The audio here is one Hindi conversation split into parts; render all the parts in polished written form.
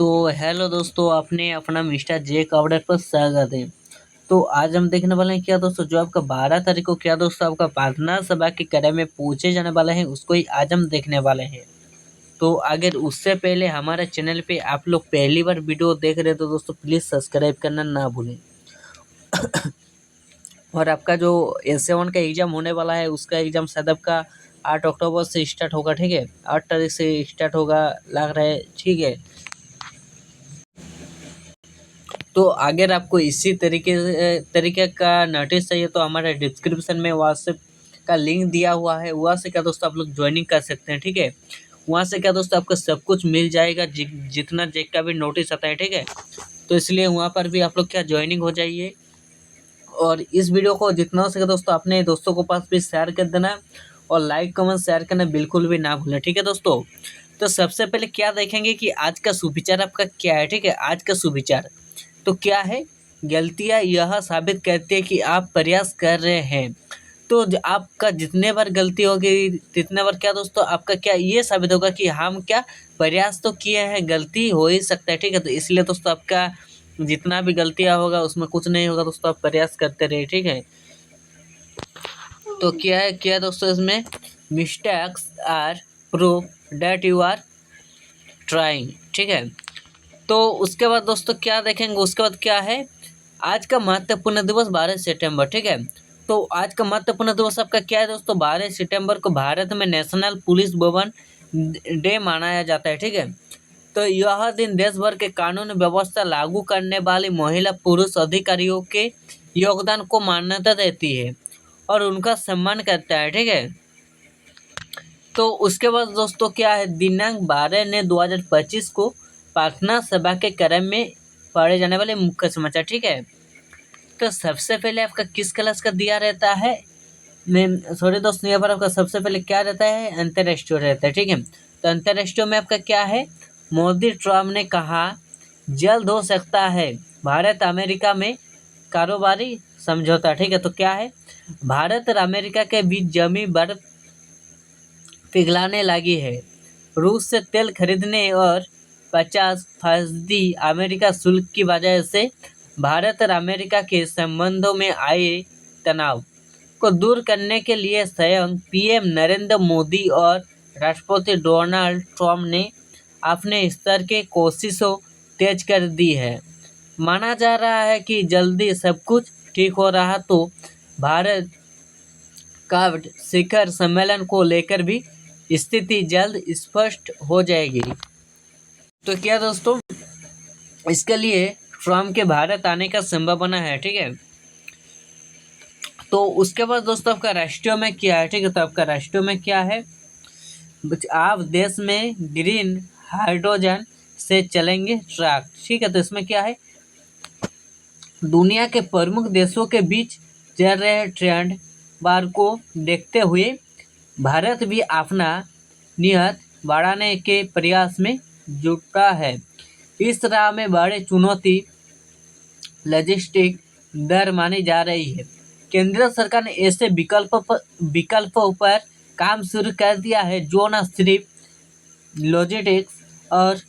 तो हेलो दोस्तों, आपने अपना मिस्टर जे कवड़र पर स्वागत है। तो आज हम देखने वाले हैं क्या दोस्तों, जो आपका 12 तारीख को क्या दोस्तों आपका प्रार्थना सभा के करे में पूछे जाने वाले हैं, उसको ही आज हम देखने वाले हैं। तो अगर उससे पहले हमारे चैनल पे आप लोग पहली बार वीडियो देख रहे हो तो दोस्तों प्लीज़ सब्सक्राइब करना ना भूलें। और आपका जो S7 का एग्ज़ाम होने वाला है, उसका एग्ज़ाम शायद आपका 8 अक्टूबर से स्टार्ट होगा, ठीक है। 8 तारीख से स्टार्ट होगा लग रहा है, ठीक है। तो अगर आपको इसी तरीके का नोटिस चाहिए तो हमारे डिस्क्रिप्शन में व्हाट्सएप का लिंक दिया हुआ है, वहाँ से क्या दोस्तों आप लोग ज्वाइनिंग कर सकते हैं, ठीक है। वहाँ से क्या दोस्तों आपको सब कुछ मिल जाएगा, जितना जेक का भी नोटिस आता है, ठीक है। तो इसलिए वहाँ पर भी आप लोग क्या ज्वाइनिंग हो जाइए। और इस वीडियो को जितना हो सके दोस्तों अपने दोस्तों को पास भी शेयर कर देना, और लाइक कमेंट शेयर करना बिल्कुल भी ना भूलें, ठीक है दोस्तों। तो सबसे पहले क्या देखेंगे कि आज का सुविचार आपका क्या है, ठीक है। आज का सुविचार तो क्या है, गलतियाँ यह साबित करती है कि आप प्रयास कर रहे हैं। तो आपका जितने बार गलती होगी तितने बार क्या दोस्तों आपका क्या ये साबित होगा कि हम क्या प्रयास तो किए हैं, गलती हो ही सकता है, ठीक है। तो इसलिए दोस्तों आपका जितना भी गलतियाँ होगा उसमें कुछ नहीं होगा दोस्तों, आप प्रयास करते रहिए, ठीक है। तो क्या है दोस्तों, इसमें mistakes are proof that you are trying, ठीक है। तो उसके बाद दोस्तों क्या देखेंगे, उसके बाद क्या है, आज का महत्वपूर्ण दिवस 12 सितंबर, ठीक है। तो आज का महत्वपूर्ण दिवस आपका क्या है दोस्तों, 12 सितंबर को भारत में नेशनल पुलिस भवन डे मनाया जाता है, ठीक है। तो यह दिन देश भर के कानून व्यवस्था लागू करने वाली महिला पुरुष अधिकारियों के योगदान को मान्यता देती है और उनका सम्मान करता है, ठीक है। तो उसके बाद दोस्तों क्या है, दिनांक 12/9/2025 को प्रार्थना सभा के क्रम में पढ़े जाने वाले मुख्य समाचार, ठीक है। तो सबसे पहले आपका किस क्लास का दिया रहता है, मैं सॉरी दोस्तों, यहाँ पर आपका सबसे पहले क्या रहता है, अंतर्राष्ट्रीय रहता है, ठीक है। तो अंतर्राष्ट्रीय में आपका क्या है, मोदी ट्रम्प ने कहा जल्द हो सकता है भारत अमेरिका में कारोबारी समझौता, ठीक है। तो क्या है, भारत और अमेरिका के बीच जमी बर्फ पिघलाने लगी है। रूस से तेल खरीदने और 50% अमेरिका शुल्क की वजह से भारत और अमेरिका के संबंधों में आए तनाव को दूर करने के लिए स्वयं पीएम नरेंद्र मोदी और राष्ट्रपति डोनाल्ड ट्रंप ने अपने स्तर के कोशिशों तेज कर दी है। माना जा रहा है कि जल्दी सब कुछ ठीक हो रहा तो भारत का शिखर सम्मेलन को लेकर भी स्थिति जल्द स्पष्ट हो जाएगी। तो क्या दोस्तों, इसके लिए ट्रम्प के भारत आने का संभावना है, ठीक है। तो उसके बाद दोस्तों आपका राष्ट्रीय में क्या है, ठीक है। तो आपका राष्ट्रीय में क्या है, आप देश में ग्रीन हाइड्रोजन से चलेंगे ट्रक, ठीक है। तो इसमें क्या है, दुनिया के प्रमुख देशों के बीच चल रहे ट्रेंड बार को देखते हुए भारत भी अपना नियत बढ़ाने के प्रयास में जुटा है। इस राह में बड़ी चुनौती लॉजिस्टिक दर मानी जा रही है। केंद्र सरकार ने ऐसे विकल्पों पर काम शुरू कर दिया है जो न सिर्फ लॉजिस्टिक्स और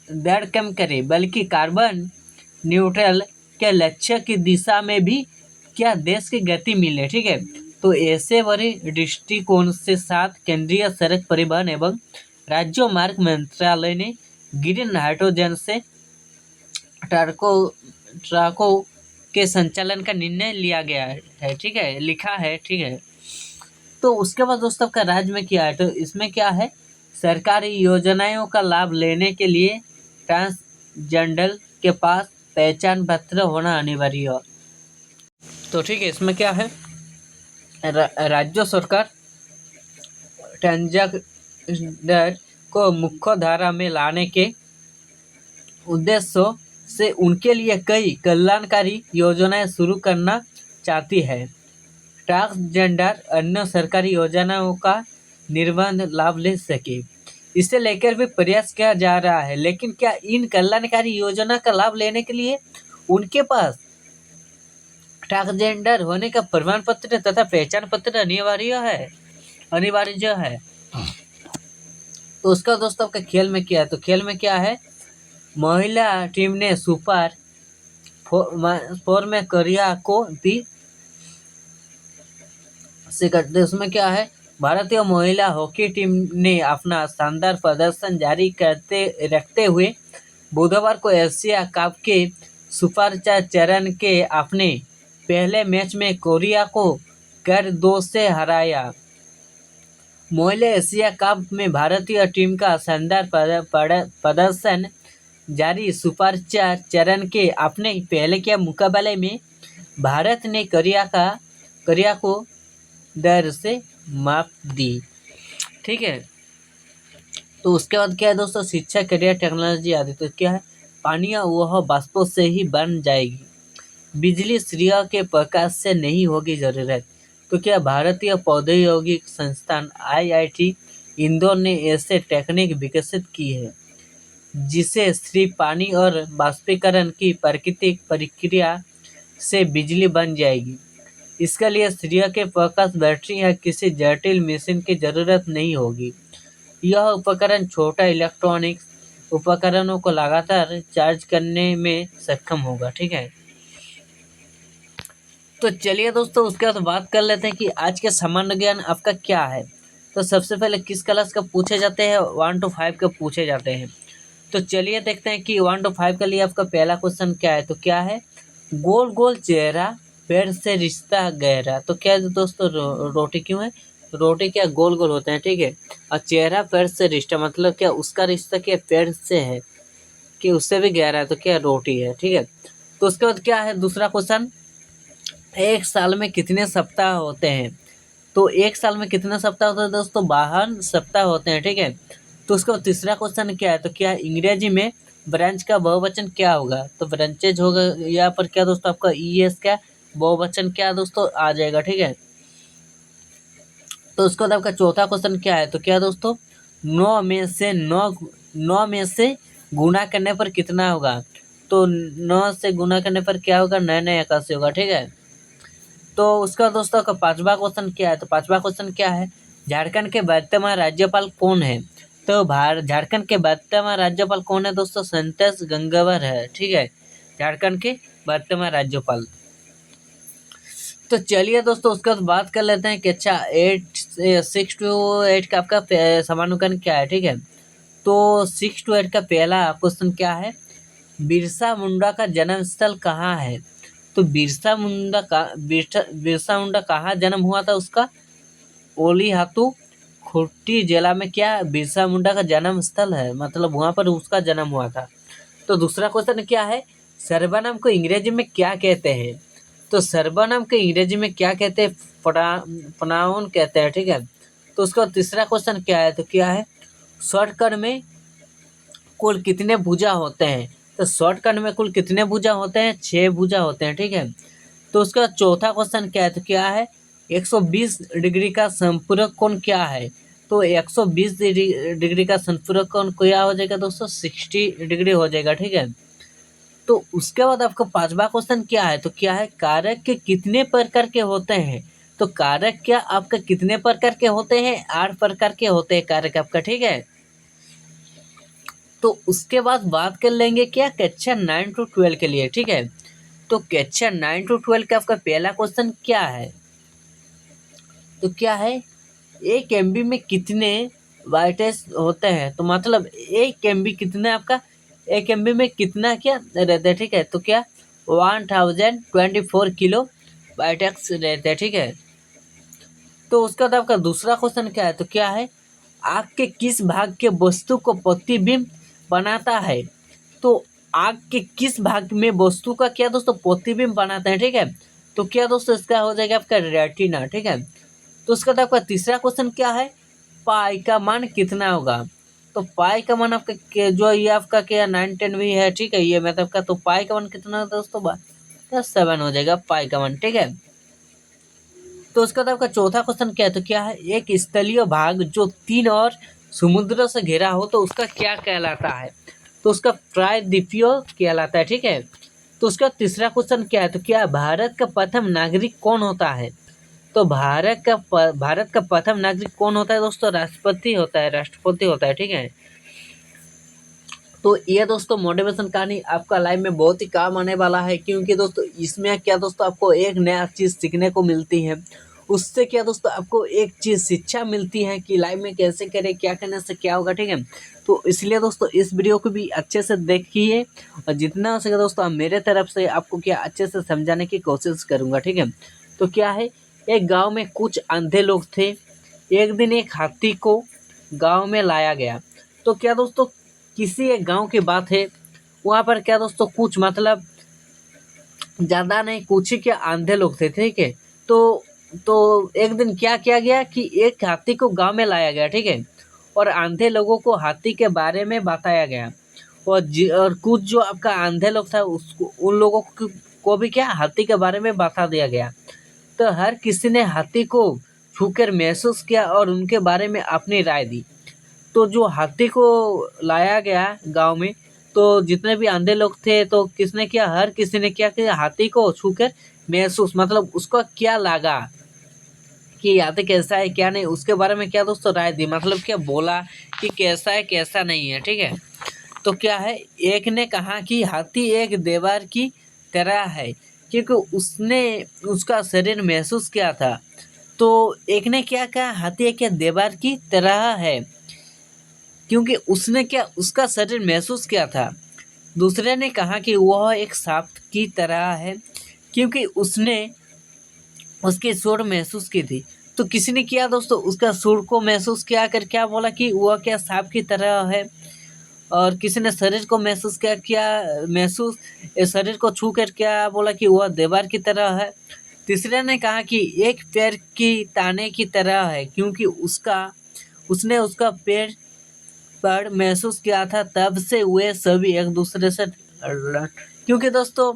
दर कम करे बल्कि कार्बन न्यूट्रल के लक्ष्य की दिशा में भी क्या देश की गति मिले, ठीक है। तो ऐसे बड़े दृष्टिकोण से साथ केंद्रीय सड़क परिवहन एवं राज्य मार्ग मंत्रालय ने ग्रीन हाइड्रोजन से ट्रकों के संचालन का निर्णय लिया गया है, ठीक है, लिखा है, ठीक है। तो उसके बाद दोस्तों का राज्य में क्या है, तो इसमें क्या है, सरकारी योजनाओं का लाभ लेने के लिए ट्रांसजेंडर के पास पहचान पत्र होना अनिवार्य है। तो ठीक है, इसमें क्या है, राज्य सरकार ट्रांसजेंडर को मुख्य धारा में लाने के उद्देश्य से उनके लिए कई कल्याणकारी योजनाएं शुरू करना चाहती है। ट्रांसजेंडर अन्य सरकारी योजनाओं का निर्बाध लाभ ले सके, इसे लेकर भी प्रयास किया जा रहा है। लेकिन क्या इन कल्याणकारी योजना का लाभ लेने के लिए उनके पास ट्रांसजेंडर होने का प्रमाण पत्र तथा पहचान पत्र अनिवार्य है। तो उसका दोस्तों आपका खेल में क्या है, तो खेल में क्या है, महिला टीम ने सुपर 4 में कोरिया को भी शिकस्त दी। उसमें क्या है, भारतीय महिला हॉकी टीम ने अपना शानदार प्रदर्शन जारी करते रखते हुए बुधवार को एशिया कप के सुपर 4 चरण के अपने पहले मैच में कोरिया को कर 2 से हराया। महिला एशिया कप में भारतीय टीम का शानदार प्रदर्शन जारी सुपर 4 चरण के अपने पहले के मुकाबले में भारत ने कोरिया को दर से मात दी। ठीक है, तो उसके बाद क्या है दोस्तों, शिक्षा, करियर, टेक्नोलॉजी आदि। तो क्या है, पानी वह बाष्पों से ही बन जाएगी, बिजली सूर्य के प्रकाश से नहीं होगी जरूरत। तो क्या भारतीय प्रौद्योगिक संस्थान IIT इंदौर ने ऐसे टेक्निक विकसित की है जिसे सिर्फ पानी और बाष्पीकरण की प्राकृतिक प्रक्रिया से बिजली बन जाएगी। इसके लिए सूर्य के प्रकाश, बैटरी या किसी जटिल मशीन की जरूरत नहीं होगी। यह उपकरण छोटा इलेक्ट्रॉनिक्स उपकरणों को लगातार चार्ज करने में सक्षम होगा। ठीक है, तो चलिए दोस्तों उसके बाद बात कर लेते हैं कि आज के सामान्य ज्ञान आपका क्या है। तो सबसे पहले किस क्लास का पूछे जाते हैं, 1 to 5 का पूछे जाते हैं। तो चलिए देखते हैं कि 1 to 5 के लिए आपका पहला क्वेश्चन क्या है। तो क्या है, गोल गोल चेहरा पैर से रिश्ता गहरा। तो क्या है दोस्तों, रोटी क्यों है, रोटी क्या गोल गोल होते हैं। ठीक है, और चेहरा पैर से रिश्ता मतलब क्या, उसका रिश्ता क्या पैर से है कि उससे भी गहरा है, तो क्या रोटी है। ठीक है, तो उसके बाद क्या है दूसरा क्वेश्चन, एक साल में कितने सप्ताह होते हैं। तो एक साल में कितने सप्ताह होते हैं दोस्तों, 52 सप्ताह होते हैं। ठीक है, तो उसका तीसरा क्वेश्चन क्या है, तो क्या अंग्रेजी में ब्रांच का बहुवचन क्या होगा। तो ब्रांचेज होगा यहाँ पर क्या दोस्तों, आपका ES का बहुवचन क्या दोस्तों आ जाएगा। ठीक है, तो उसके बाद आपका चौथा क्वेश्चन क्या है, तो क्या दोस्तों, 9 में से गुना करने पर कितना होगा। तो 9 से गुना करने पर क्या होगा, 981 होगा। ठीक है, तो उसका दोस्तों का पांचवा क्वेश्चन क्या है। तो पांचवा क्वेश्चन क्या है, झारखंड के वर्तमान राज्यपाल कौन है। तो झारखंड के वर्तमान राज्यपाल कौन है दोस्तों, संतोष गंगवार है। ठीक है, झारखंड के वर्तमान राज्यपाल। तो चलिए दोस्तों उसके बाद बात कर लेते हैं कि अच्छा 6 to 8 का आपका समानुकरण क्या है। ठीक है, तो 6 to 8 का पहला क्वेश्चन क्या है, बिरसा मुंडा का जन्म स्थल कहाँ है। तो बिरसा मुंडा कहाँ जन्म हुआ था उसका, ओलिहातू खूंटी जिला में क्या बिरसा मुंडा का जन्म स्थल है, मतलब वहां पर उसका जन्म हुआ था। तो दूसरा क्वेश्चन क्या है, सर्वनाम को अंग्रेजी में क्या कहते हैं। तो सर्वनाम को अंग्रेजी में क्या कहते हैं, प्रोनाउन कहते हैं। ठीक है, तो उसका तीसरा क्वेश्चन क्या है, तो क्या है, शॉर्टकट में कुल कितने भुजा होते हैं। तो शॉर्टकट में कुल कितने भुजा होते हैं, 6 भुजा होते हैं। ठीक है, तो उसका चौथा क्वेश्चन क्या है, तो क्या है, 120 डिग्री का संपूरक कोण क्या है। तो 120 डिग्री का संपूरक कोण क्या हो जाएगा दोस्तों, 60 डिग्री हो जाएगा। ठीक है, तो उसके बाद आपका पांचवा क्वेश्चन क्या है, तो क्या है, कारक के कितने प्रकार के होते हैं। तो कारक क्या आपका कितने प्रकार के होते हैं, 8 प्रकार के होते हैं कारक आपका। ठीक है, तो उसके बाद बात कर लेंगे क्या कक्षा 9 to 12 के लिए। ठीक है, तो कक्षा 9 to 12 का आपका पहला क्वेश्चन क्या है, तो क्या है, 1 MB में कितने बाइट्स होते हैं। तो मतलब 1 MB कितना आपका, 1 MB में कितना क्या रहता है। ठीक है, तो क्या 1024 किलो बाइट्स रहते हैं। ठीक है, तो उसका बाद आपका दूसरा क्वेश्चन क्या है, तो क्या है, आग के किस भाग के वस्तु को प्रतिबिंब बनाता है। तो आग के किस भाग में वस्तु का क्या दोस्तों प्रतिबिंब बनाते हैं। ठीक है, तो क्या दोस्तों इसका हो जाएगा आपका रेटिना। ठीक है, तो उसका बाद आपका तीसरा क्वेश्चन क्या है, पाई का मान कितना होगा। तो पाई का मान आपका जो ये आपका क्या 9 10 भी है। ठीक है, ये मतलब का, तो पाई का मान कितना है दोस्तों, 7 हो जाएगा पाई का मान। ठीक है, तो उसका बाद आपका चौथा क्वेश्चन क्या है, तो क्या है, एक स्थलीय भाग जो 3 और समुद्र से घिरा हो तो उसका क्या कहलाता है। तो उसका प्रायद्वीपीय कहलाता है। ठीक है, तो उसका तीसरा क्वेश्चन क्या है, तो क्या भारत का प्रथम नागरिक कौन होता है। तो भारत का प्रथम नागरिक कौन होता है दोस्तों, राष्ट्रपति होता है, राष्ट्रपति होता है। ठीक है, तो ये दोस्तों मोटिवेशन कहानी आपका लाइफ में बहुत ही काम आने वाला है, क्योंकि दोस्तों इसमें क्या दोस्तों आपको एक नया चीज़ सीखने को मिलती है। उससे क्या दोस्तों आपको एक चीज़ शिक्षा मिलती है कि लाइफ में कैसे करें, क्या करने से क्या होगा, ठीक है। तो इसलिए दोस्तों इस वीडियो को भी अच्छे से देखिए, और जितना हो सके दोस्तों मेरे तरफ से आपको क्या अच्छे से समझाने की कोशिश करूँगा, ठीक है। तो क्या है, एक गाँव में कुछ अंधे लोग थे। एक दिन एक हाथी को गाँव में लाया गया। तो क्या दोस्तों, किसी एक गांव की बात है, वहाँ पर क्या दोस्तों कुछ मतलब ज़्यादा नहीं, कुछ ही क्या अंधे लोग थे, ठीक है। तो एक दिन क्या किया गया कि एक हाथी को गांव में लाया गया, ठीक है, और अंधे लोगों को हाथी के बारे में बताया गया। और कुछ जो आपका अंधे लोग था उसको, उन लोगों को भी क्या हाथी के बारे में बता दिया गया। तो हर किसी ने हाथी को छूकर महसूस किया और उनके बारे में अपनी राय दी। तो जो हाथी को लाया गया गांव में, तो जितने भी अंधे लोग थे, तो किसने किया, हर किसी ने क्या किया, हाथी को छूकर महसूस मतलब उसको क्या लगा कि हाथी कैसा है क्या नहीं, उसके बारे में क्या दोस्तों राय दी, मतलब क्या बोला कि कैसा है कैसा नहीं है, ठीक है। तो क्या है, एक ने कहा कि हाथी एक देवर की तरह है, क्योंकि उसने उसका शरीर महसूस किया था। तो एक ने क्या कहा, हाथी एक देवर की तरह है, क्योंकि उसने क्या उसका शरीर महसूस किया था। दूसरे ने कहा कि वह एक सांप की तरह है, क्योंकि उसने उसकी सुर महसूस की थी। तो किसी ने किया दोस्तों, उसका सुर को महसूस किया कर क्या बोला कि वह क्या सांप की तरह है। और किसी ने शरीर को महसूस किया किया महसूस शरीर को छू कर क्या बोला कि वह दीवार की तरह है। तीसरे ने कहा कि एक पैर की ताने की तरह है, क्योंकि उसने उसका पैर पर महसूस किया था। तब से वे सभी एक दूसरे से क्योंकि दोस्तों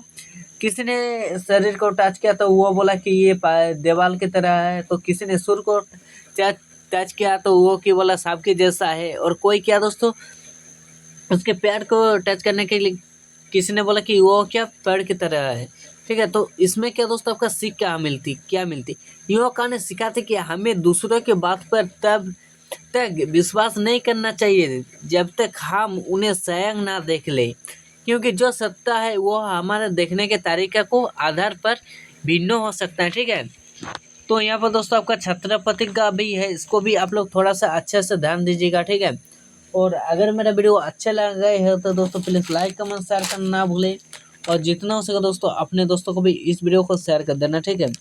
किसी ने शरीर को टच किया तो वो बोला कि ये दीवार की तरह है, तो किसी ने सुर को टच टच किया तो वो की बोला सांप के जैसा है। और कोई क्या दोस्तों उसके पैर को टच करने के लिए किसी ने बोला कि वो क्या पेड़ की तरह है, ठीक है। तो इसमें क्या दोस्तों आपका सीख क्या मिलती युवा कहानी सिखाती कि हमें दूसरों के बात पर तब तक विश्वास नहीं करना चाहिए जब तक हम उन्हें स्वयं ना देख ले, क्योंकि जो सत्य है वो हमारे देखने के तरीके को आधार पर भिन्न हो सकता है, ठीक है। तो यहाँ पर दोस्तों आपका छत्रपति का भी है, इसको भी आप लोग थोड़ा सा अच्छे से ध्यान दीजिएगा, ठीक है। और अगर मेरा वीडियो अच्छा लगा है तो दोस्तों प्लीज़ लाइक कमेंट शेयर करना ना भूलें, और जितना हो सके दोस्तों अपने दोस्तों को भी इस वीडियो को शेयर कर देना, ठीक है।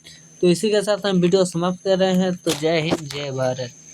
तो इसी के साथ हम वीडियो समाप्त कर रहे हैं। तो जय हिंद जय भारत।